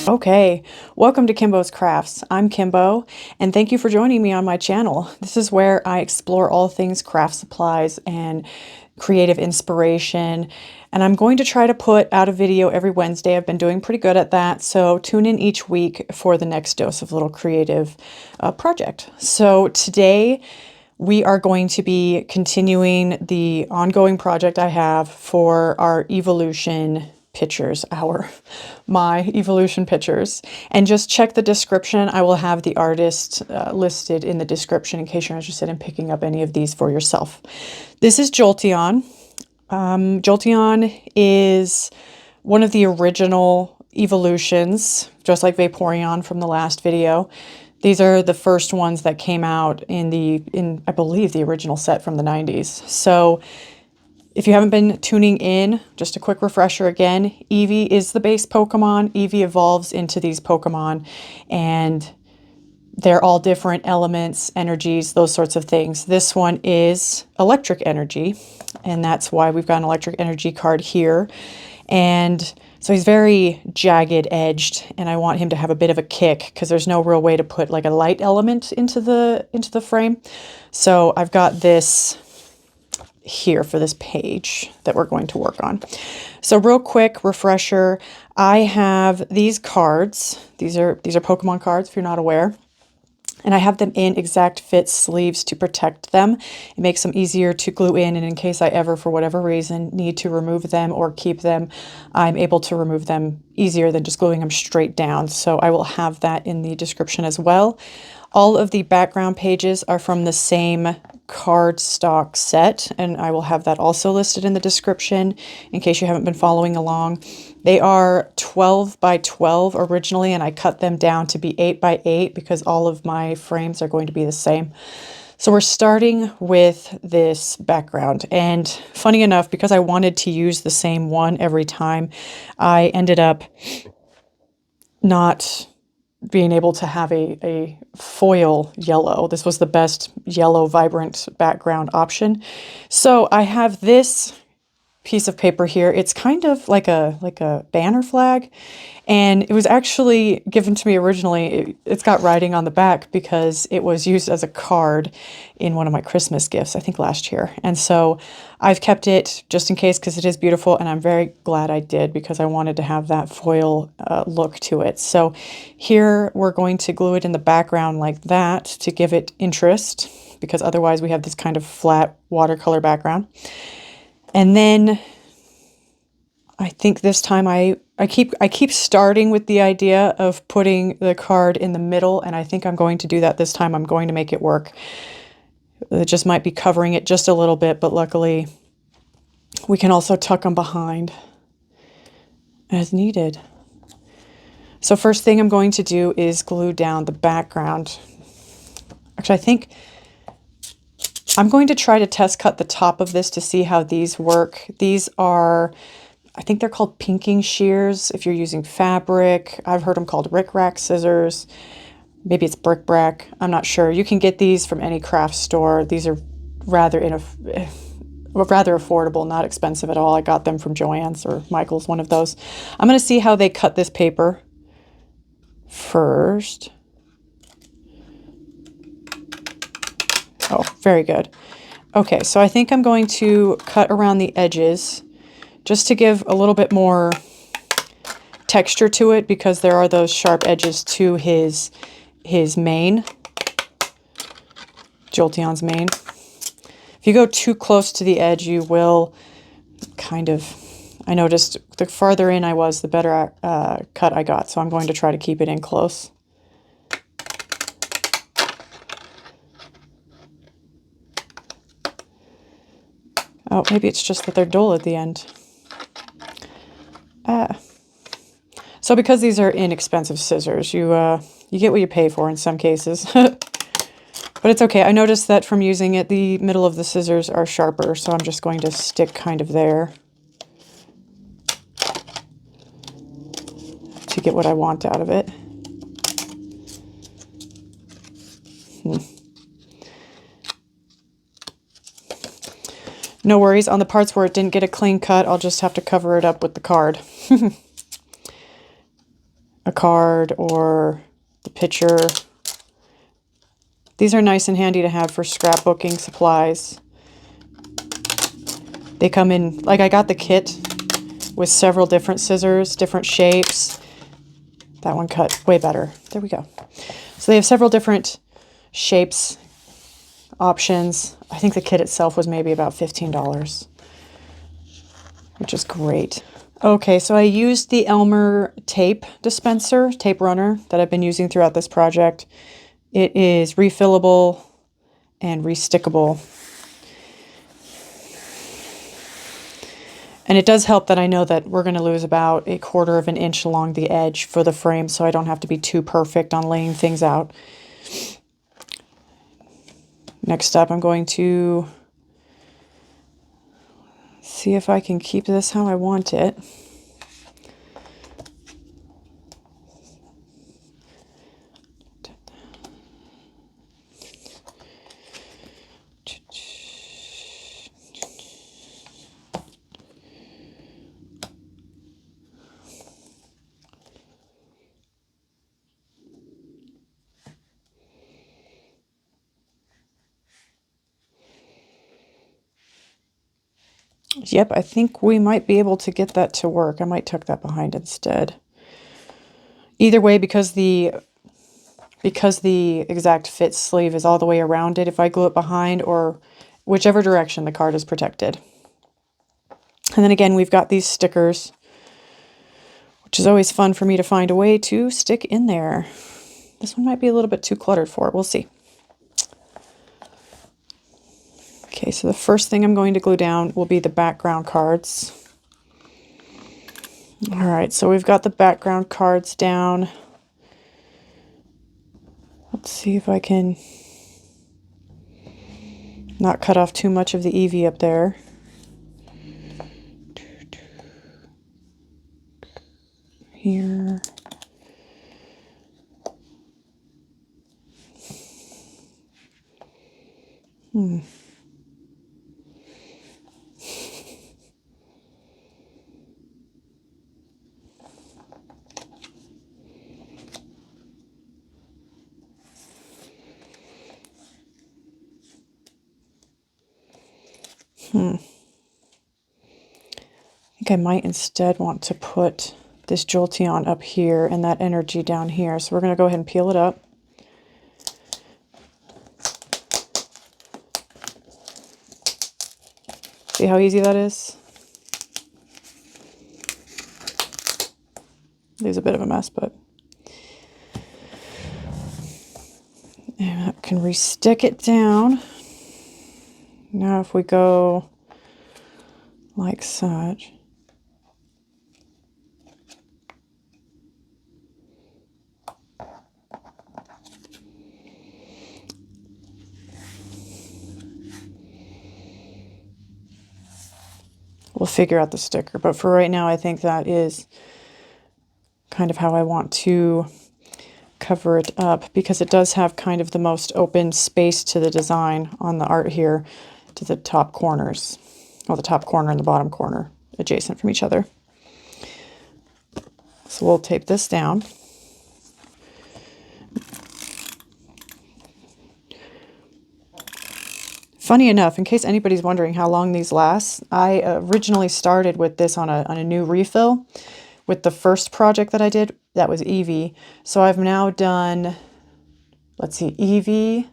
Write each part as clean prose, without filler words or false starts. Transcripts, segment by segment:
Okay, welcome to Kimbo's Crafts. I'm Kimbo, and thank you for joining me on my channel. This is where I explore all things craft supplies and creative inspiration, and I'm going to try to put out a video every Wednesday. I've been doing pretty good at that, so tune in each week for the next dose of little creative project. So today we are going to be continuing the ongoing project I have for our evolution pictures, my evolution pictures, and just check the description. I will have the artist listed in the description in case you're interested in picking up any of these for yourself. This is Jolteon. Jolteon is one of the original evolutions, just like Vaporeon from the last video. These are the first ones that came out in I believe the original set from the 90s. So if you haven't been tuning in, just a quick refresher again, Eevee is the base Pokemon. Eevee evolves into these Pokemon, and they're all different elements, energies, those sorts of things. This one is electric energy, and that's why we've got an electric energy card here. And so he's very jagged edged, and I want him to have a bit of a kick because there's no real way to put like a light element into the frame. So I've got this here for this page that we're going to work on. So real quick refresher, I have these cards. These are Pokemon cards if you're not aware. And I have them in exact fit sleeves to protect them. It makes them easier to glue in, and in case I ever, for whatever reason, need to remove them or keep them, I'm able to remove them easier than just gluing them straight down. So I will have that in the description as well. All of the background pages are from the same cardstock set, and I will have that also listed in the description in case you haven't been following along. They are 12 by 12 originally, and I cut them down to be 8 by 8 because all of my frames are going to be the same. So we're starting with this background, and funny enough, because I wanted to use the same one every time, I ended up not being able to have a foil yellow. This was the best yellow vibrant background option. So I have this piece of paper here. It's kind of like a banner flag, and it was actually given to me originally. It's got writing on the back because it was used as a card in one of my Christmas gifts, I think last year. And so I've kept it just in case because it is beautiful, and I'm very glad I did because I wanted to have that foil look to it. So here we're going to glue it in the background like that to give it interest, because otherwise we have this kind of flat watercolor background. And then I think this time I keep starting with the idea of putting the card in the middle, and I think I'm going to do that this time. I'm going to make it work. It just might be covering it just a little bit, but luckily we can also tuck them behind as needed. So first thing I'm going to do is glue down the background. Actually, I think I'm going to try to test cut the top of this to see how these work. These are, I think they're called pinking shears if you're using fabric. I've heard them called rickrack scissors. Maybe it's bric-brac. I'm not sure. You can get these from any craft store. These are rather affordable, not expensive at all. I got them from Joann's or Michael's, one of those. I'm going to see how they cut this paper first. Oh, very good. Okay, so I think I'm going to cut around the edges just to give a little bit more texture to it, because there are those sharp edges to his mane, Jolteon's mane. If you go too close to the edge, you will kind of, I noticed the farther in I was, the better cut I got, so I'm going to try to keep it in close. Oh, maybe it's just that they're dull at the end. So because these are inexpensive scissors, you get what you pay for in some cases. But it's okay. I noticed that from using it, the middle of the scissors are sharper, so I'm just going to stick kind of there to get what I want out of it. No worries, on the parts where it didn't get a clean cut, I'll just have to cover it up with the card. a card or the picture. These are nice and handy to have for scrapbooking supplies. They come in, like I got the kit with several different scissors, different shapes. That one cut way better. There we go. So they have several different shapes, options. I think the kit itself was maybe about $15, which is great. Okay, so I used the Elmer tape dispenser, tape runner, that I've been using throughout this project. It is refillable and restickable. And it does help that I know that we're going to lose about 1/4 of an inch along the edge for the frame, so I don't have to be too perfect on laying things out. Next up, I'm going to see if I can keep this how I want it. Yep, I think we might be able to get that to work. I might tuck that behind instead. Either way, because the exact fit sleeve is all the way around it, if I glue it behind or whichever direction, the card is protected. And then again, we've got these stickers, which is always fun for me to find a way to stick in there. This one might be a little bit too cluttered for it. We'll see. Okay, so the first thing I'm going to glue down will be the background cards. All right, so we've got the background cards down. Let's see if I can not cut off too much of the eevee up there. Here. I think I might instead want to put this Jolteon up here and that energy down here. So we're going to go ahead and peel it up. See how easy that is? There's a bit of a mess, but... And I can re-stick it down. Now if we go like such. We'll figure out the sticker, but for right now I think that is kind of how I want to cover it up, because it does have kind of the most open space to the design on the art here, to the top corners, well, the top corner and the bottom corner adjacent from each other. So we'll tape this down. Funny enough, in case anybody's wondering how long these last, I originally started with this on a new refill with the first project that I did. That was eevee. So I've now done, let's see, eevee,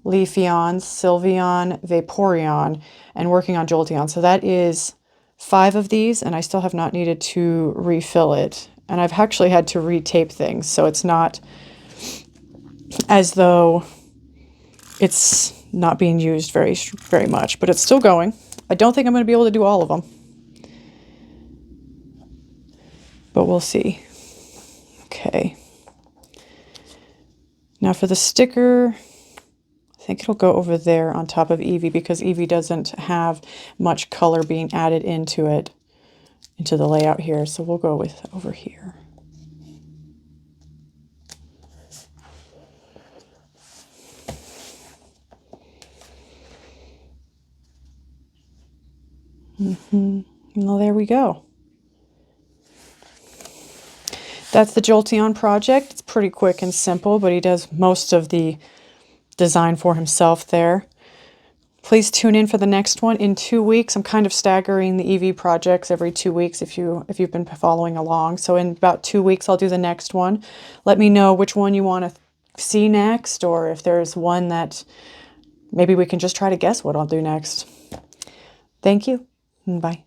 Leafeon, Sylveon, Vaporeon, and working on Jolteon. So that is 5 of these, and I still have not needed to refill it. And I've actually had to retape things, so it's not as though it's not being used very much, but it's still going. I don't think I'm going to be able to do all of them, but we'll see. Okay. Now for the sticker, I think it'll go over there on top of eevee, because eevee doesn't have much color being added into it, into the layout here. So we'll go with over here. Well, there we go. That's the Jolteon project. It's pretty quick and simple, but he does most of the design for himself there. Please tune in for the next one in 2 weeks. I'm kind of staggering the eevee projects every 2 weeks if you've been following along. So in about 2 weeks, I'll do the next one. Let me know which one you want to see next, or if there's one that maybe we can just try to guess what I'll do next. Thank you. Bye.